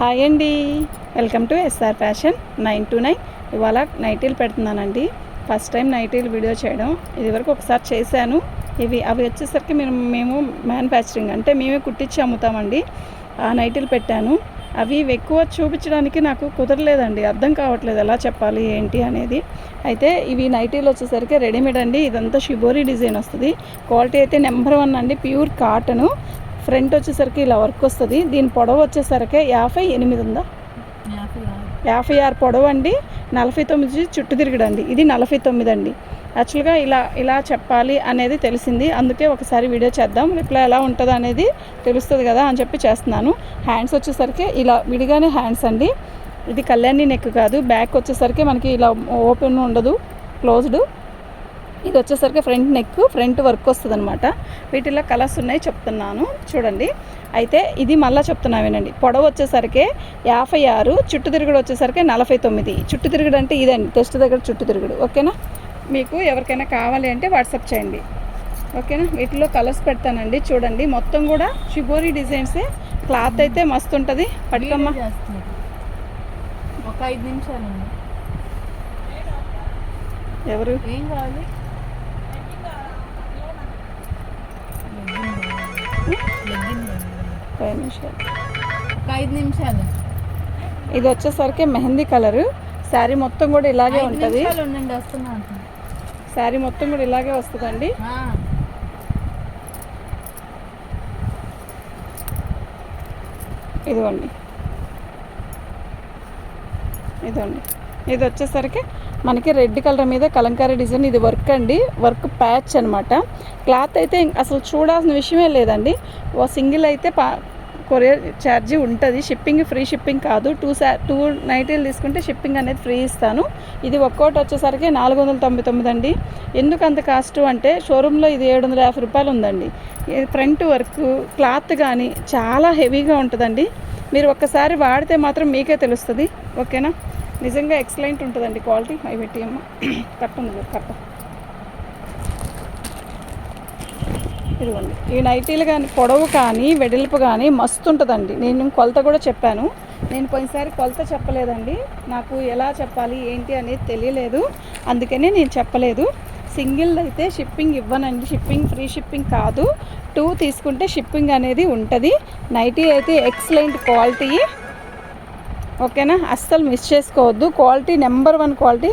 Hi అండి, welcome to SR fashion 929. ఇవాళ నైటీలు పెడుతున్నానండి. ఫస్ట్ టైం నైటీలు వీడియో చేయడం. ఇదివరకు ఒకసారి చేశాను. అవి వచ్చేసరికి మేము మ్యానుఫ్యాక్చరింగ్ అంటే మేమే కుట్టించి అమ్ముతామండి. ఆ నైటీలు పెట్టాను. అవి ఎక్కువ చూపించడానికి నాకు కుదరలేదండి, అర్థం కావట్లేదు ఎలా చెప్పాలి ఏంటి అనేది. అయితే ఇవి నైటీలు వచ్చేసరికి రెడీమేడ్ అండి. ఇదంతా షిబోరీ డిజైన్ వస్తుంది. క్వాలిటీ అయితే నెంబర్ 1 అండి, ప్యూర్ కాటను. ఫ్రంట్ వచ్చేసరికి ఇలా వర్క్ వస్తుంది. దీని పొడవు వచ్చేసరికి 58 ఉందా, 56 పొడవు అండి. 49 చుట్టు తిరగడండి. ఇది 49 అండి. యాక్చువల్గా ఇలా చెప్పాలి అనేది తెలిసింది, అందుకే ఒకసారి వీడియో చేద్దాం. రిప్లై ఎలా ఉంటుందో అనేది తెలుస్తుంది కదా అని చెప్పి చేస్తున్నాను. హ్యాండ్స్ వచ్చేసరికి ఇలా విడిగానే హ్యాండ్స్ అండి. ఇది కళ్యాణి నెక్ కాదు. బ్యాక్ వచ్చేసరికి మనకి ఇలా ఓపెన్ ఉండదు, క్లోజ్డ్. ఇది వచ్చేసరికి ఫ్రంట్ నెక్, ఫ్రంట్ వర్క్ వస్తుంది అనమాట. వీటిలో కలర్స్ ఉన్నాయి, చెప్తున్నాను చూడండి. అయితే ఇది మళ్ళీ చెప్తున్నామేనండి. పొడవు వచ్చేసరికి 56, చుట్టు తిరుగుడు వచ్చేసరికి 49. చుట్టు తిరుగుడు అంటే ఇదండి, టెస్ట్ దగ్గర చుట్టు తిరుగుడు. ఓకేనా, మీకు ఎవరికైనా కావాలి అంటే వాట్సాప్ చేయండి. ఓకేనా, వీటిలో కలర్స్ పెడతానండి. చూడండి, మొత్తం కూడా షిబోరీ డిజైన్సే. క్లాత్ అయితే మస్తు ఉంటుంది. పట్టుకమ్మ, ఒక 5 నిమిషాలు. ఎవరు ఏం కావాలి? 5 నిమిషాలు, ఒక 5 నిమిషాలు. ఇది వచ్చేసరికి మెహందీ కలరు. శారీ మొత్తం కూడా ఇలాగే ఉంటుంది. ఉండండి, వస్తున్నా. శారీ మొత్తం కూడా ఇలాగే వస్తుందండి. ఇదిగోండి, ఇది వచ్చేసరికి మనకి రెడ్ కలర్ మీద కలంకారీ డిజైన్. ఇది వర్క్ అండి, వర్క్ ప్యాచ్ అనమాట. క్లాత్ అయితే అసలు చూడాల్సిన విషయమే లేదండి. ఓ సింగిల్ అయితే కొరియర్ ఛార్జీ ఉంటుంది. షిప్పింగ్ ఫ్రీ షిప్పింగ్ కాదు. 2 నైటీలు తీసుకుంటే షిప్పింగ్ అనేది ఫ్రీ ఇస్తాను. ఇది ఒక్కోటి వచ్చేసరికి 499 అండి. ఎందుకు అంత కాస్ట్ అంటే షోరూంలో ఇది 750 రూపాయలు ఉందండి. ఫ్రంట్ వర్క్, క్లాత్ కానీ చాలా హెవీగా ఉంటుందండి. మీరు ఒక్కసారి వాడితే మాత్రం మీకే తెలుస్తుంది. ఓకేనా, నిజంగా ఎక్సలెంట్ ఉంటుందండి క్వాలిటీ. అవి పెట్టి అమ్మ కట్టుంది, కట్ట. ఇదిగోండి, ఈ నైటీలు కానీ పొడవు కానీ వెడల్పు కానీ మస్తు ఉంటుందండి. నేను కొలత కూడా చెప్పాను. నేను పోయినసారి కొలత చెప్పలేదండి, నాకు ఎలా చెప్పాలి ఏంటి అనేది తెలియలేదు, అందుకనే నేను చెప్పలేదు. సింగిల్ అయితే షిప్పింగ్ ఇవ్వనండి, షిప్పింగ్ ఫ్రీ షిప్పింగ్ కాదు. 2 తీసుకుంటే షిప్పింగ్ అనేది ఉంటుంది. నైటీ అయితే ఎక్సలెంట్ క్వాలిటీ. ఓకేనా, అస్సలు మిస్ చేసుకోవద్దు. Quality number 1 quality.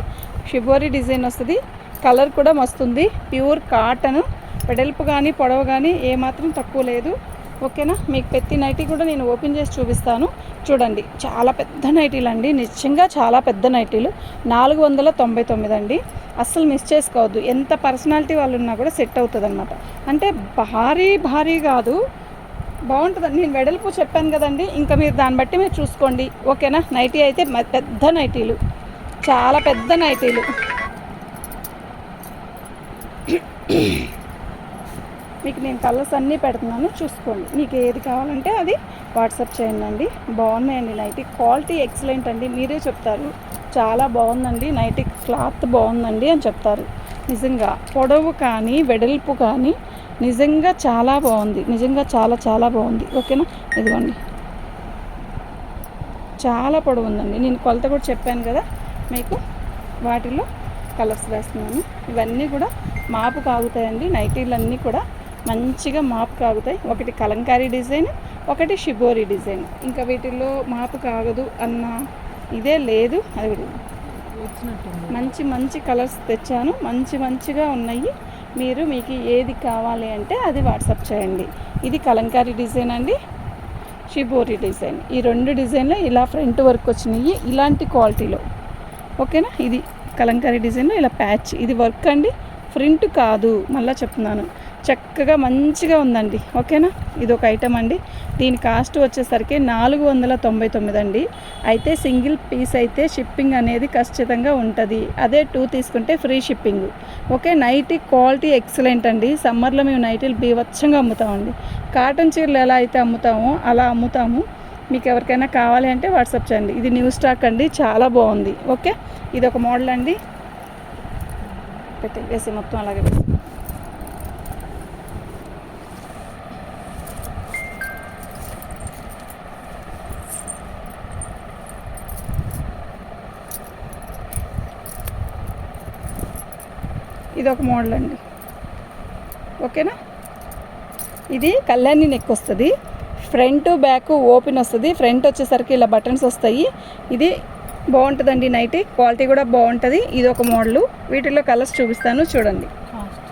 Shibori design వస్తుంది. కలర్ కూడా మస్తుంది. Pure cotton. వెడల్పు కానీ పొడవు కానీ ఏమాత్రం తక్కువ లేదు. ఓకేనా, మీకు ప్రతి నైటీ కూడా నేను ఓపెన్ చేసి చూపిస్తాను. చూడండి, చాలా పెద్ద నైటీలు అండి, నిజంగా చాలా పెద్ద నైటీలు. 499 అండి. అస్సలు మిస్ చేసుకోవద్దు. ఎంత పర్సనాలిటీ వాళ్ళు ఉన్నా కూడా సెట్ అవుతుంది అనమాట. అంటే భారీ కాదు, బాగుంటుందండి. నేను వెడల్పు చెప్పాను కదండి, ఇంకా మీరు దాన్ని బట్టి మీరు చూసుకోండి. ఓకేనా, నైటీ అయితే పెద్ద నైటీలు, చాలా పెద్ద నైటీలు. మీకు నేను కలర్స్ అన్నీ పెడుతున్నాను, చూసుకోండి. మీకు ఏది కావాలంటే అది వాట్సాప్ చేయండి అండి. బాగున్నాయండి నైటీ. క్వాలిటీ ఎక్సలెంట్ అండి, మీరే చెప్తారు చాలా బాగుందండి నైటీ, క్లాత్ బాగుందండి అని చెప్తారు. నిజంగా పొడవు కానీ వెడల్పు కానీ నిజంగా చాలా బాగుంది. నిజంగా చాలా బాగుంది. ఓకేనా, ఇదిగోండి, చాలా పొడవు ఉందండి. నేను కొలత కూడా చెప్పాను కదా మీకు. వాటిల్లో కలర్స్ వేస్తున్నాను. ఇవన్నీ కూడా మాపు కాగుతాయండి. నైటీలన్నీ కూడా మంచిగా మాపు కాగుతాయి. ఒకటి కలంకారీ డిజైన్, ఒకటి షిబోరీ డిజైన్. ఇంకా వీటిల్లో మాపు కాగదు అన్న ఇదే లేదు. అది మంచి కలర్స్ తెచ్చాను, మంచిగా ఉన్నాయి. మీకు ఏది కావాలి అంటే అది వాట్సాప్ చేయండి. ఇది కలంకారీ డిజైన్ అండి, షిబోరీ డిజైన్. ఈ 2 డిజైన్లో ఇలా ఫ్రంట్ వర్క్ వచ్చినాయి ఇలాంటి క్వాలిటీలో. ఓకేనా, ఇది కలంకారీ డిజైన్లో ఇలా ప్యాచ్. ఇది వర్క్ అండి, ఫ్రంట్ కాదు. మళ్ళీ చెప్తున్నాను, చక్కగా మంచిగా ఉందండి. ఓకేనా, ఇది ఒక ఐటమ్ అండి. దీని కాస్ట్ వచ్చేసరికి 499 అండి. అయితే సింగిల్ పీస్ అయితే షిప్పింగ్ అనేది ఖచ్చితంగా ఉంటుంది. అదే 2 తీసుకుంటే free shipping. Okay, nighty quality excellent అండి. సమ్మర్లో మేము నైటీలు బీభత్సంగా అమ్ముతామండి. కాటన్ చీరలు ఎలా అయితే అమ్ముతామో అలా అమ్ముతాము. మీకు ఎవరికైనా కావాలి అంటే వాట్సాప్ చేయండి. ఇది న్యూ స్టాక్ అండి, చాలా బాగుంది. ఓకే, ఇది ఒక మోడల్ అండి. వేసి మొత్తం అలాగే వేసి ఇది ఒక మోడల్ అండి. ఓకేనా, ఇది కళ్యాణి నెక్ వస్తుంది. ఫ్రంట్ బ్యాక్ ఓపెన్ వస్తుంది. ఫ్రంట్ వచ్చేసరికి ఇలా బటన్స్ వస్తాయి. ఇది బాగుంటుందండి, నైటీ క్వాలిటీ కూడా బాగుంటుంది. ఇది ఒక మోడలు. వీటిలో కలర్స్ చూపిస్తాను చూడండి. కాస్ట్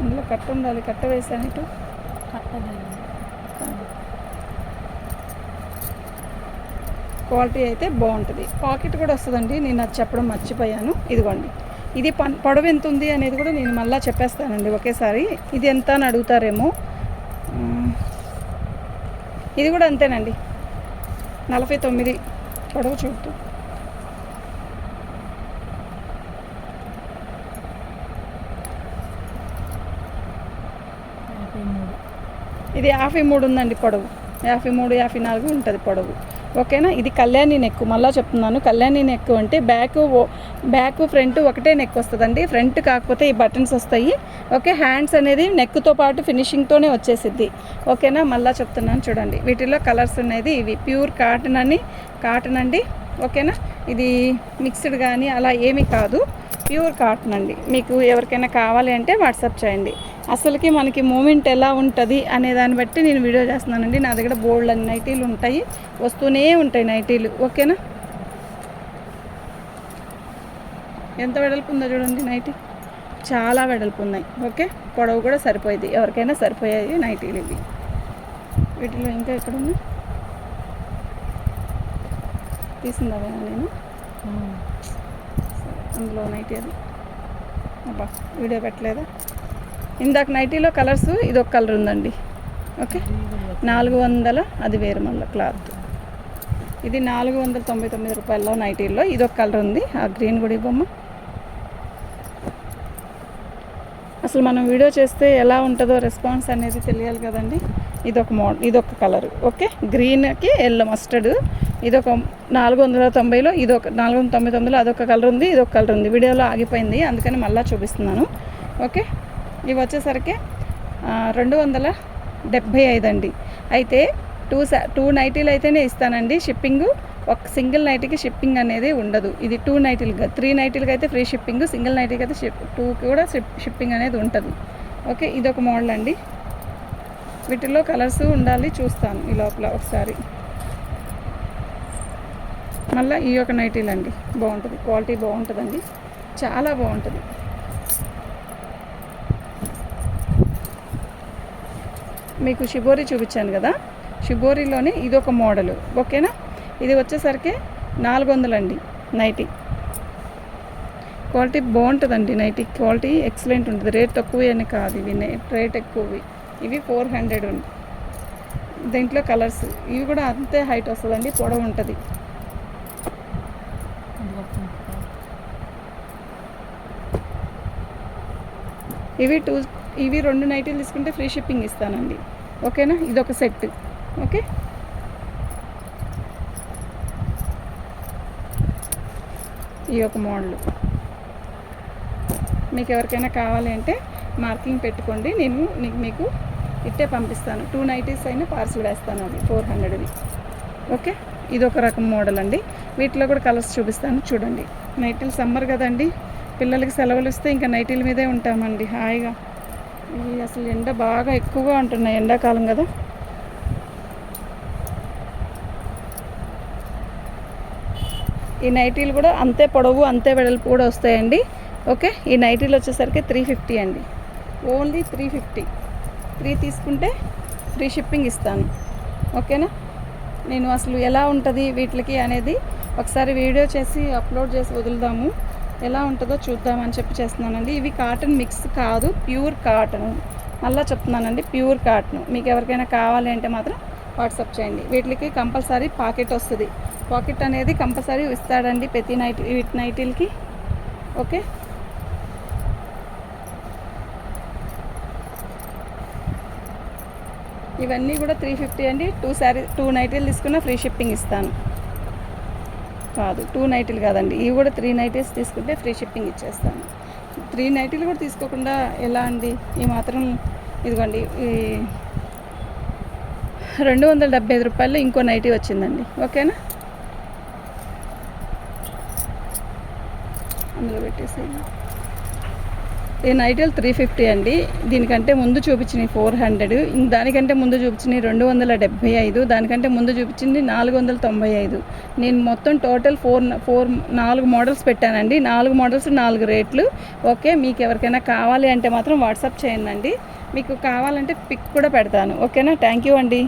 ఇందులో కట్ట ఉండాలి, కట్ట వేసాను ఇటు. కట్టలేదు. క్వాలిటీ అయితే బాగుంటుంది. పాకెట్ కూడా వస్తుందండి, నేను అది చెప్పడం మర్చిపోయాను. ఇదిగోండి, ఇది పొడవు ఎంత ఉంది అనేది కూడా నేను మళ్ళీ చెప్పేస్తానండి ఒకేసారి. ఇది ఎంత అని అడుగుతారేమో. ఇది కూడా అంతేనండి, 49 పొడవు చూపుతూ. ఇది 53 ఉందండి పొడవు. 53, 54 ఉంటుంది పొడవు. ఓకేనా, ఇది కళ్యాణి నెక్. మళ్ళీ చెప్తున్నాను, కళ్యాణి నెక్ అంటే బ్యాక్ ఫ్రంట్ ఒకటే నెక్ వస్తుందండి. ఫ్రంట్ కాకపోతే ఈ బటన్స్ వస్తాయి. ఓకే, హ్యాండ్స్ అనేది నెక్తో పాటు ఫినిషింగ్తోనే వచ్చేసిద్ది. ఓకేనా, మళ్ళీ చెప్తున్నాను చూడండి. వీటిలో కలర్స్ అనేది ఇవి ప్యూర్ కాటన్ అండి. ఓకేనా, ఇది మిక్స్డ్ కానీ అలా ఏమీ కాదు, ప్యూర్ కాటన్ అండి. మీకు ఎవరికైనా కావాలి అంటే వాట్సాప్ చేయండి. అసలుకి మనకి మూమెంట్ ఎలా ఉంటుంది అనే దాన్ని బట్టి నేను వీడియో చేస్తున్నానండి. నా దగ్గర బోల్డ్ అన్ని నైటీలు ఉంటాయి, వస్తూనే ఉంటాయి నైటీలు. ఓకేనా, ఎంత వెడల్పు ఉందో చూడండి నైటీ, చాలా వెడల్పు ఉన్నాయి. ఓకే, పొడవు కూడా సరిపోయింది, ఎవరికైనా సరిపోయాయి నైటీలు ఇవి. వీటిలో ఇంకా ఎక్కడ ఉన్నాయి తీసిందా నేను అందులో నైటీ అది. అబ్బా, వీడియో పెట్టలేదా? ఇందాక నైటీలో కలర్స్ ఇది ఒక కలర్ ఉందండి. ఓకే, 400, అది వేరు మళ్ళీ క్లాత్. ఇది 499 రూపాయల్లో నైటీల్లో ఇది ఒక కలర్ ఉంది. ఆ గ్రీన్ గుడి బొమ్మ. అసలు మనం వీడియో చేస్తే ఎలా ఉంటుందో రెస్పాన్స్ అనేది తెలియాలి కదండి. ఇదొక ఇదొక కలర్. ఓకే, గ్రీన్కి ఎల్లో మస్టర్డ్. ఇదొక 490లో, ఇదొక 499లో అదొక కలర్ ఉంది, ఇదొక కలర్ ఉంది. వీడియోలో ఆగిపోయింది, అందుకని మళ్ళీ చూపిస్తున్నాను. ఓకే, ఇవి వచ్చేసరికి 275 అండి. అయితే 2 నైటీలు అయితేనే ఇస్తానండి షిప్పింగ్. ఒక సింగిల్ నైటీకి షిప్పింగ్ అనేది ఉండదు. ఇది 2 నైటీలుగా, 3 నైటీలకి అయితే ఫ్రీ షిప్పింగ్, సింగిల్ నైటీకి అయితే 2కి కూడా షిప్పింగ్ అనేది ఉంటుంది. ఓకే, ఇదొక మోడల్ అండి. వీటిల్లో కలర్స్ ఉండాలి, చూస్తాను ఈ లోపల ఒకసారి. మళ్ళీ ఈ యొక్క నైటీలు అండి, బాగుంటుంది, క్వాలిటీ బాగుంటుందండి, చాలా బాగుంటుంది. మీకు షిబోరి చూపించాను కదా, షిబోరిలోనే ఇదొక మోడలు. ఓకేనా, ఇది వచ్చేసరికి 400 అండి నైటీ. క్వాలిటీ బాగుంటుందండి, నైటీ క్వాలిటీ ఎక్సలెంట్ ఉంటుంది. రేట్ తక్కువ అని కాదు, ఇవి రేట్ ఎక్కువ. ఇవి 400 ఉంది. దీంట్లో కలర్స్ ఇవి కూడా అంతే హైట్ వస్తుందండి, పొడవు ఉంటుంది. ఇవి 2 నైటీలు తీసుకుంటే ఫ్రీ షిప్పింగ్ ఇస్తానండి. ఓకేనా, ఇదొక సెట్. ఓకే, ఈ ఒక మోడల్ మీకు ఎవరికైనా కావాలి అంటే మార్కింగ్ పెట్టుకోండి, నేను మీకు ఇట్టే పంపిస్తాను. 2 నైటీస్ అయినా పార్సల్ వేస్తాను, అవి 400వి. ఓకే, ఇదొక రకం మోడల్ అండి. వీటిలో కూడా కలర్స్ చూపిస్తాను చూడండి. నైటీలు సమ్మర్ కదండి, పిల్లలకి సెలవులు ఇస్తే ఇంకా నైటీల మీదే ఉంటామండి హాయిగా. ఇవి అసలు ఎండ బాగా ఎక్కువగా ఉంటున్నాయి, ఎండాకాలం కదా. ఈ నైటీలు కూడా అంతే పొడవు అంతే వెడల్పు కూడా వస్తాయండి. ఓకే, ఈ నైటీలు వచ్చేసరికి 350 అండి, ఓన్లీ 350. 3 తీసుకుంటే ఫ్రీ షిప్పింగ్ ఇస్తాను. ఓకేనా, నేను అసలు ఎలా ఉంటుంది వీటికి అనేది ఒకసారి వీడియో చేసి అప్లోడ్ చేసి వదులుదాము, ఎలా ఉంటుందో చూద్దామని చెప్పి చేస్తున్నానండి. ఇవి కాటన్ మిక్స్ కాదు, ప్యూర్ కాటన్. మళ్ళీ చెప్తున్నానండి, ప్యూర్ కాటన్. మీకు ఎవరికైనా కావాలి అంటే మాత్రం వాట్సాప్ చేయండి. వీటికి కంపల్సరీ పాకెట్ వస్తుంది. పాకెట్ అనేది కంపల్సరీ ఇస్తాడండి ప్రతి వీటి నైటీలకి. ఓకే, ఇవన్నీ కూడా 350 అండి. 2 నైటీలు తీసుకున్న ఫ్రీ షిప్పింగ్ ఇస్తాను. కాదు, 2 నైటీలు కాదండి, ఇవి కూడా 3 నైటీస్ తీసుకుంటే ఫ్రీ షిప్పింగ్ ఇచ్చేస్తాను. 3 నైటీలు కూడా తీసుకోకుండా ఎలా అండి, ఈ మాత్రం. ఇదిగోండి, ఈ 275 ఇంకో నైటీ వచ్చిందండి. ఓకేనా, అందులో పెట్టేసి ఈ నైటీలు 350 అండి. దీనికంటే ముందు చూపించినవి 400, దానికంటే ముందు చూపించినవి 275, దానికంటే ముందు చూపించింది 495. నేను మొత్తం టోటల్ 4 మోడల్స్ పెట్టానండి. 4 మోడల్స్ 4 రేట్లు. ఓకే, మీకు ఎవరికైనా కావాలి అంటే మాత్రం వాట్సాప్ చేయండి. మీకు కావాలంటే పిక్ కూడా పెడతాను. ఓకేనా, థ్యాంక్ యూ అండి.